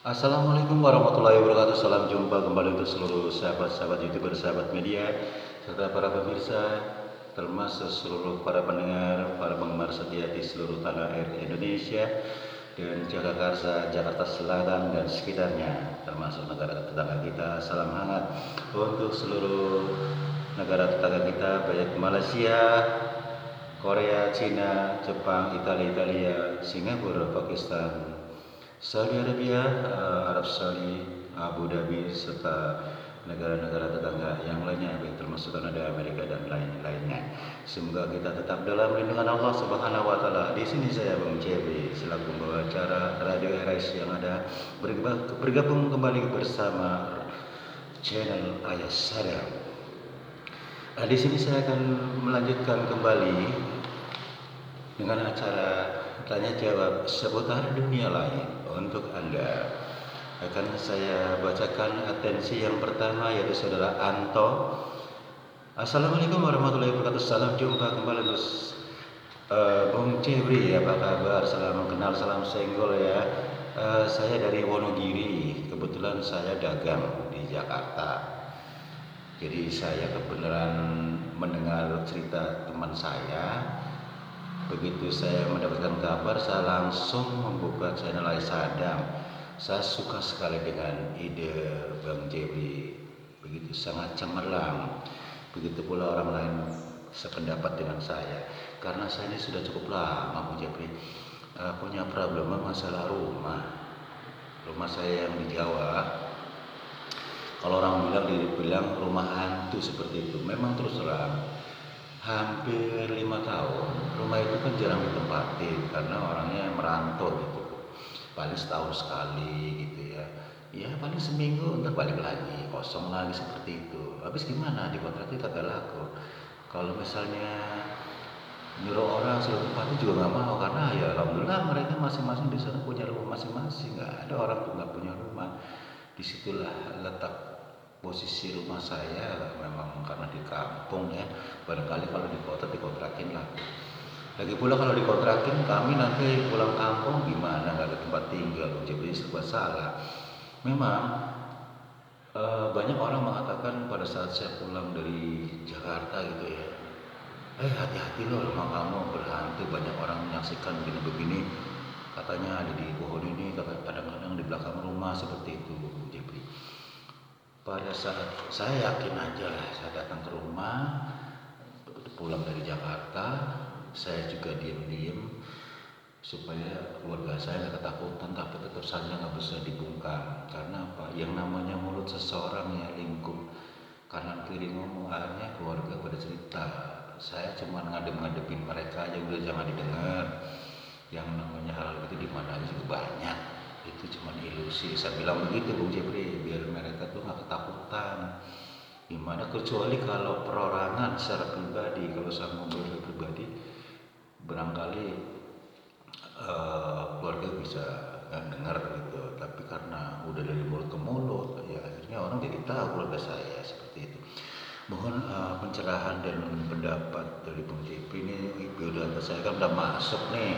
Assalamualaikum warahmatullahi wabarakatuh. Salam jumpa kembali untuk seluruh sahabat-sahabat YouTuber, sahabat media, serta para pemirsa, termasuk seluruh para pendengar, para penggemar setia di seluruh tanah air Indonesia dan Jakarta, Jakarta Selatan dan sekitarnya, termasuk negara tetangga kita. Salam hangat untuk seluruh negara tetangga kita, baik Malaysia, Korea, Cina, Jepang, Italia, Singapura, Pakistan, Saudi Arabia, Arab Saudi, Abu Dhabi, serta negara-negara tetangga yang lainnya, baik termasuk Kanada, Amerika, dan lain-lainnya. Semoga kita tetap dalam lindungan Allah Subhanahu wa Ta'ala. Di sini saya Bang JB selaku pembawa acara Radio RS yang ada bergabung kembali bersama channel Ayah Sadam. Di sini saya akan melanjutkan kembali dengan acara tanya jawab seputar dunia lain untuk Anda. Akan saya bacakan atensi yang pertama, yaitu saudara Anto. Assalamualaikum warahmatullahi wabarakatuh. Salam jumpa kembali untuk Bung Cebri. Apa kabar? Salam kenal, salam senggol ya. Saya dari Wonogiri. Kebetulan saya dagang di Jakarta. Jadi saya kebenaran mendengar cerita teman saya. Begitu saya mendapatkan kabar, saya langsung membuka channel Ayah Sadam. Saya suka sekali dengan ide Bang Jebri, begitu sangat cemerlang. Begitu pula orang lain sependapat dengan saya, karena saya ini sudah cukup lama Bang Jebri punya problem masalah rumah. Rumah saya yang di Jawa, kalau orang dibilang rumah hantu seperti itu, memang terus terang hampir 5 tahun rumah itu kan jarang ditempatin karena orangnya merantau gitu, paling setahun sekali gitu ya, paling seminggu ntar balik lagi kosong lagi seperti itu. Habis gimana, dikontrakin kagak laku. Kalau misalnya nyuruh orang suruh tempatin juga nggak mau, karena ya alhamdulillah mereka masing-masing di sana punya rumah masing-masing, nggak ada orang tuh nggak punya rumah. Disitulah letak posisi rumah saya, memang karena di kampung ya, barangkali kalau di kota dikontrakin lah. Lagi pula kalau dikontrakin kami nanti pulang kampung gimana, nggak ada tempat tinggal, jadi serba salah. Memang banyak orang mengatakan pada saat saya pulang dari Jakarta gitu ya, hati-hati loh, rumah kamu berhantu, banyak orang menyaksikan begini-begini, katanya ada di pohon ini, kadang-kadang di belakang rumah seperti itu Jepri. Pada saat saya yakin aja lah, saya datang ke rumah pulang dari Jakarta, saya juga diem-diem supaya keluarga saya nggak ketakutan, tapi tetap saja nggak bisa dibungkam. Karena apa? Yang namanya mulut seseorang ya lingkup kanan kiri ngomong, akhirnya keluarga pada cerita. Saya cuma ngadep-ngadepin mereka aja, udah jangan didengar. Yang namanya hal itu di mana aja juga banyak. Itu cuma ilusi. Saya bilang begitu Bung Jepri, biar mereka tuh nggak ketakutan. Gimana kecuali kalau perorangan secara pribadi, kalau saya ngobrol pribadi, barangkali keluarga bisa nggak dengar gitu. Tapi karena udah dari mulut ke mulut, ya akhirnya orang jadi tahu keluarga saya seperti itu. Mohon pencerahan dan pendapat dari Bung Jepri ini. Biodata saya kan udah masuk nih,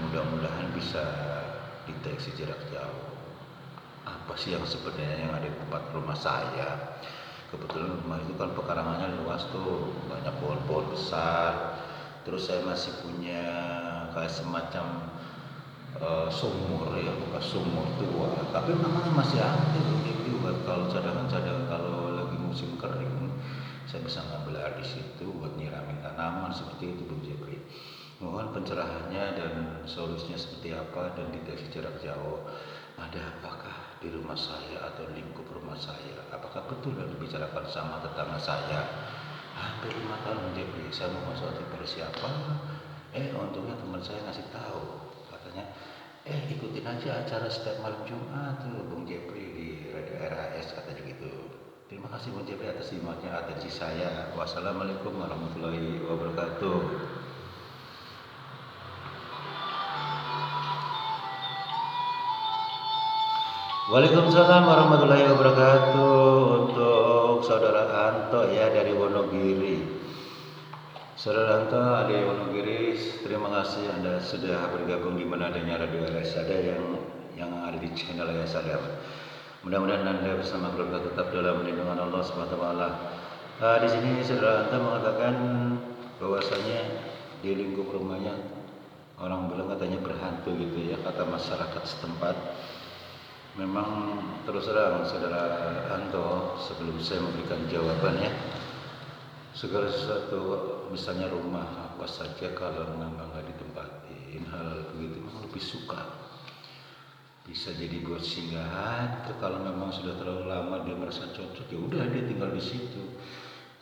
mudah-mudahan bisa deteksi jarak jauh. Apa sih yang sebenarnya yang ada di tempat rumah saya? Kebetulan rumah itu kan pekarangannya luas tuh, banyak pohon-pohon besar. Terus saya masih punya kayak semacam sumur ya, bukan sumur tua, tapi namanya masih aktif. Jadi buat kalau cadangan-cadangan kalau lagi musim kering, saya bisa ngambil air di situ buat nyiramin tanaman seperti itu Bung Jepri. Mohon pencerahannya dan solusinya seperti apa, dan deteksi jarak jauh. Ada apakah di rumah saya atau lingkup rumah saya? Apakah betul yang dibicarakan sama tetangga saya? Hampir 5 tahun Jepri, saya mau konsultasi pada siapa? Untungnya teman saya ngasih tahu, katanya ikutin aja acara setiap malam Jumat tuh Bung Jepri di Radio RAS, katanya gitu. Terima kasih Bung Jepri atas simaknya atensi saya. Wassalamualaikum warahmatullahi wabarakatuh. Waalaikumsalam warahmatullahi wabarakatuh. Untuk saudara Anto ya dari Wonogiri. Saudara Anto dari Wonogiri, terima kasih Anda sudah bergabung di mana adanya Radio RS. Ada yang ada di channel Ayah Sadam. Mudah-mudahan Anda bersama keluarga tetap dalam lindungan Allah SWT. Di sini saudara Anta mengatakan bahwasanya di lingkup rumahnya orang bilang katanya berhantu gitu ya, kata masyarakat setempat. Memang terus terang saudara Anto, sebelum saya memberikan jawabannya, segala sesuatu misalnya rumah apa saja kalau memang nggak ditempatin hal begitu memang lebih suka, bisa jadi buat singgahan. Kalau memang sudah terlalu lama dia merasa cocok, ya udah dia tinggal di situ.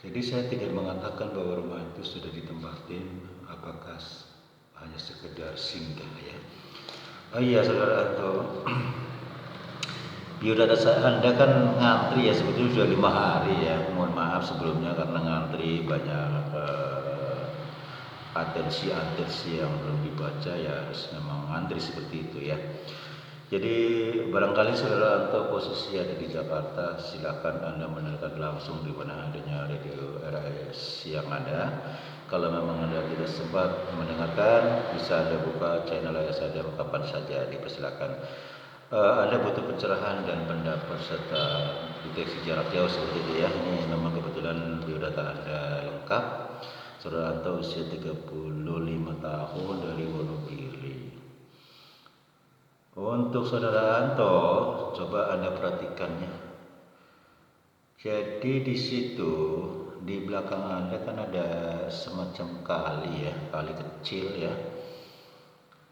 Jadi saya tidak mengatakan bahwa rumah itu sudah ditempatin apakah hanya sekedar singgah ya. Oh iya saudara Anto, biodata Anda kan ngantri ya, sebetulnya sudah 5 hari ya. Mohon maaf sebelumnya karena ngantri banyak atensi yang belum dibaca ya, harus memang ngantri seperti itu ya. Jadi barangkali saudara Anto posisi ada di Jakarta, silakan Anda mendengarkan langsung di mana adanya radio RAS yang ada. Kalau memang Anda tidak sempat mendengarkan, bisa Anda buka channel Ayah Sadam kapan saja, dipersilakan. Anda butuh pencerahan dan pendapat serta deteksi jarak jauh seperti itu ya. Ini memang kebetulan biodata Anda lengkap. Saudara Anto usia 35 tahun dari Wonogiri. Untuk saudara Anto, coba Anda perhatikannya. Jadi di situ di belakang Anda kan ada semacam kali ya, kali kecil ya.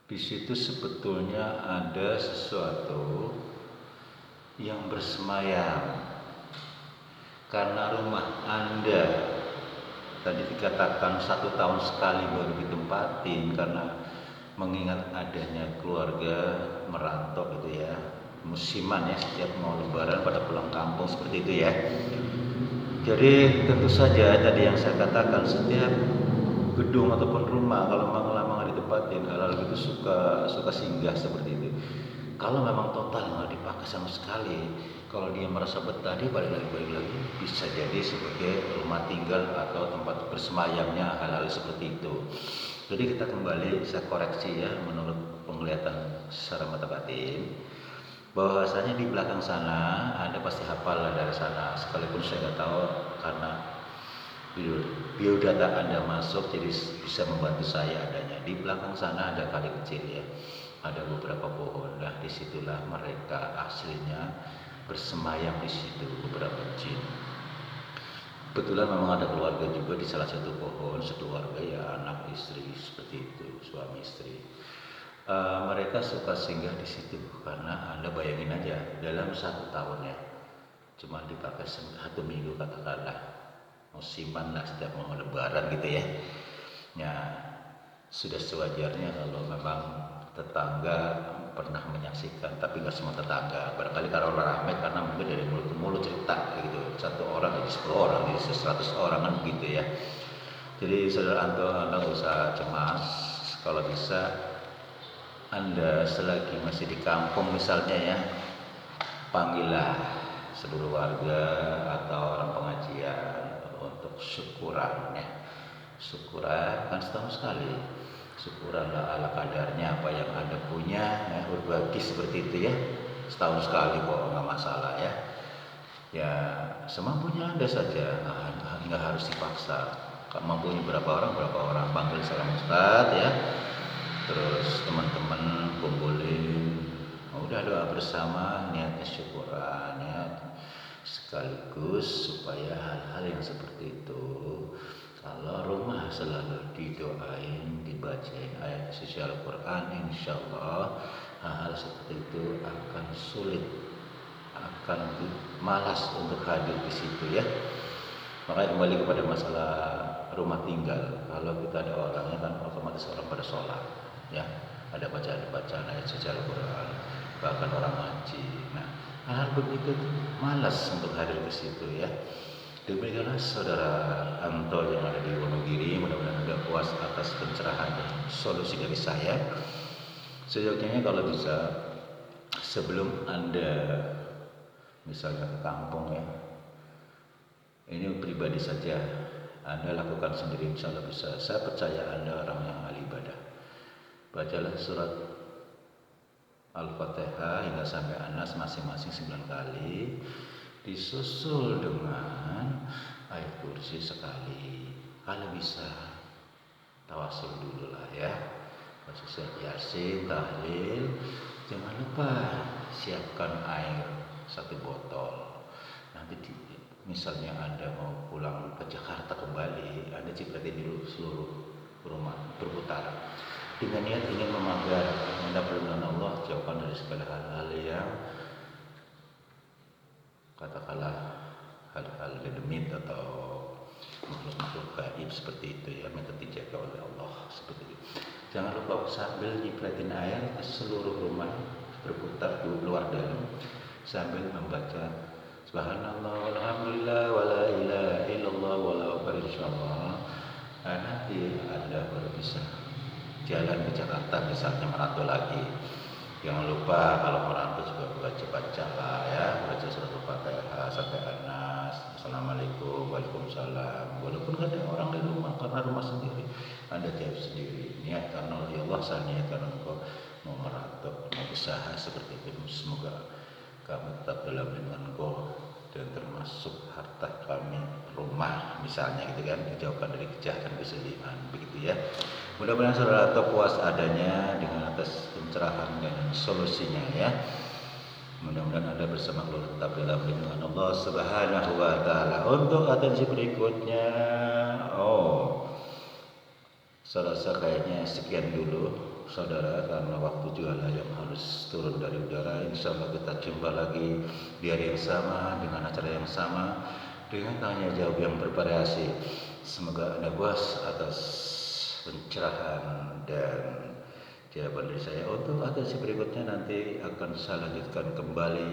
Di situ sebetulnya ada sesuatu yang bersemayam. Karena rumah Anda tadi dikatakan 1 tahun sekali baru ditempatin karena mengingat adanya keluarga merantau gitu ya, musiman ya, setiap mau lebaran pada pulang kampung seperti itu ya. Jadi tentu saja tadi yang saya katakan, setiap gedung ataupun rumah kalau memang lama nggak ditempatin hal-hal itu suka singgah seperti itu. Kalau memang total nggak dipakai sama sekali, kalau dia merasa betah dia balik lagi, bisa jadi sebagai rumah tinggal atau tempat bersemayamnya hal-hal seperti itu. Jadi kita kembali, saya koreksi ya menurut penglihatan secara mata batin, bahwasanya di belakang sana Anda pasti hafal lah dari sana, sekalipun saya nggak tahu karena biodata Anda masuk jadi bisa membantu saya adanya. Di belakang sana ada kali kecil ya, ada beberapa pohon. Nah disitulah mereka aslinya bersemayam di situ, beberapa jin. Kebetulan memang ada keluarga juga di salah satu pohon, sekeluarga ya, anak istri seperti itu, suami istri. Mereka suka singgah di situ karena Anda bayangin aja dalam 1 tahun ya, cuma dipakai 1 minggu katakanlah, musiman lah setiap mau lebaran gitu ya. Ya sudah sewajarnya kalau memang tetangga pernah menyaksikan, tapi nggak semua tetangga. Barangkali kalau ramai karena mungkin dari mulut ke mulut cerita gitu, 1 orang jadi 10 orang jadi 100 orang kan begitu ya. Jadi saudara Anto, Anda nggak usah cemas. Kalau bisa Anda selagi masih di kampung misalnya ya, panggillah seluruh warga atau orang pengajian untuk syukuran ya. Syukuran kan setahun sekali, syukuranlah ala kadarnya apa yang Anda punya ya, berbagi seperti itu ya. Setahun sekali kok, nggak masalah ya. Ya semampunya Anda saja, nggak harus dipaksa. Mampunya berapa orang panggil salam ustad ya, terus teman-teman kumpulin, udah doa bersama, niatnya syukuran ya, sekaligus supaya hal-hal yang seperti itu, kalau rumah selalu didoain, dibacain ayat suci Al-Quran, insya Allah hal-hal seperti itu akan sulit, akan malas untuk hadir di situ ya. Makanya kembali kepada masalah rumah tinggal, kalau kita ada orangnya kan otomatis orang pada sholat ya, ada bacaan ayat suci Al-Quran, bahkan orang ngaji. Nah hal begitu malas untuk hadir ke situ ya. Demikianlah saudara Anto yang ada di Wonogiri, mudah-mudahan Anda puas atas pencerahan dan solusi dari saya. Seyogyanya kalau bisa sebelum Anda misalnya ke kampung ya, ini pribadi saja, Anda lakukan sendiri, insya Allah bisa. Saya percaya Anda orang yang ahli ibadah. Bacalah surat Al-Fatihah hingga sampai Anas masing-masing 9 kali, disusul dengan ayat kursi sekali. Kalau bisa tawasul dulu lah ya, surat Yasin, tahlil. Jangan lupa siapkan air 1 botol. Nanti misalnya Anda mau pulang ke Jakarta kembali, Anda cipratin dulu seluruh rumah berputar dengan niat ingin memagar Anda perlindungan Allah, jauhkan dari segala hal-hal yang katakanlah hal-hal limit atau makhluk-makhluk gaib seperti itu ya, minta dijaga oleh Allah seperti itu. Jangan lupa sambil nyipratin air ke seluruh rumah berputar luar dalam sambil membaca Subhanallah walhamdulillah wala ilaha illallah wala akbar insyaallah. Nanti Anda baru bisa jalan ke Jakarta misalnya merantau lagi. Jangan lupa kalau merantau juga baca lah ya, baca surat Al-Fatihah sampai Anas, Assalamualaikum, Waalaikumsalam. Walaupun ada orang di rumah karena rumah sendiri, Anda jawab sendiri. Niat karena ya Allah, saya niatkan engkau mau merantau, mau usaha seperti itu. Semoga kami tetap dalam lindungan Engkau dan termasuk harta kami, rumah misalnya gitu kan, dijauhkan dari kejahatan kesedihan begitu ya. Mudah-mudahan saudara tahu puas adanya dengan atas pencerahan dan solusinya ya. Mudah-mudahan Anda bersama Allah tetap dalam lindungan Allah Subhanahu wa taala. Untuk atensi berikutnya, saya rasa kayaknya sekian dulu saudara, karena waktu juga lah yang harus turun dari udara. Insya Allah kita jumpa lagi di hari yang sama dengan acara yang sama dengan tanya jawab yang bervariasi. Semoga Anda puas atas pencerahan dan jawaban dari saya. Untuk atensi berikutnya nanti akan saya lanjutkan kembali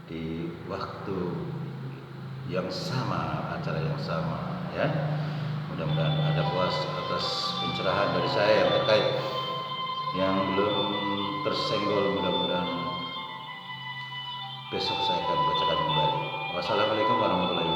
di waktu yang sama, acara yang sama ya. Mudah-mudahan Anda puas atas pencerahan dari saya yang terkait yang belum tersenggol. Mudah-mudahan besok saya akan bacakan kembali. Wassalamualaikum warahmatullahi wabarakatuh.